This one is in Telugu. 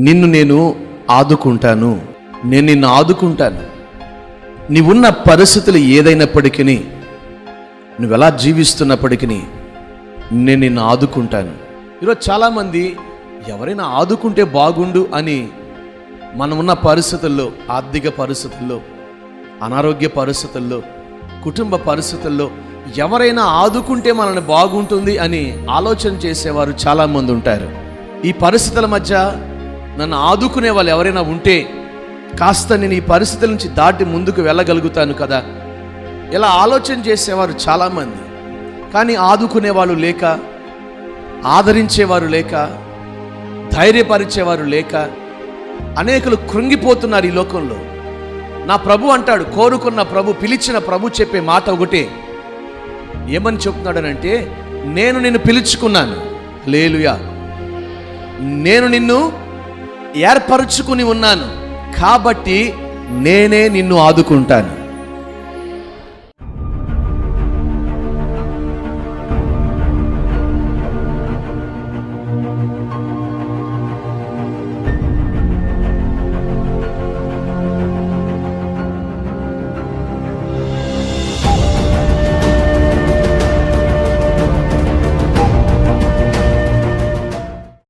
నిన్ను నేను ఆదుకుంటాను, నేను నిన్ను ఆదుకుంటాను. నీవున్న పరిస్థితులు ఏదైనప్పటికీ, నువ్వెలా జీవిస్తున్నప్పటికీ నేను నిన్ను ఆదుకుంటాను. ఈరోజు చాలామంది ఎవరైనా ఆదుకుంటే బాగుండు అని మనం ఉన్న పరిస్థితుల్లో, ఆర్థిక పరిస్థితుల్లో, అనారోగ్య పరిస్థితుల్లో, కుటుంబ పరిస్థితుల్లో ఎవరైనా ఆదుకుంటే మనల్ని బాగుంటుంది అని ఆలోచన చేసేవారు చాలామంది ఉంటారు. ఈ పరిస్థితుల మధ్య నన్ను ఆదుకునే వాళ్ళు ఎవరైనా ఉంటే కాస్త నేను ఈ పరిస్థితుల నుంచి దాటి ముందుకు వెళ్ళగలుగుతాను కదా, ఇలా ఆలోచన చేసేవారు చాలామంది. కానీ ఆదుకునేవాళ్ళు లేక, ఆదరించేవారు లేక, ధైర్యపరిచేవారు లేక అనేకులు కృంగిపోతున్నారు ఈ లోకంలో. నా ప్రభు అంటాడు, కోరుకున్న ప్రభు, పిలిచిన ప్రభు చెప్పే మాట ఒకటే. ఏమని చెప్తున్నాడనంటే, నేను నిన్ను పిలుచుకున్నాను, హల్లెలూయా, నేను నిన్ను ఏర్పరచుకుని ఉన్నాను, కాబట్టి నేనే నిన్ను ఆదుకుంటాను.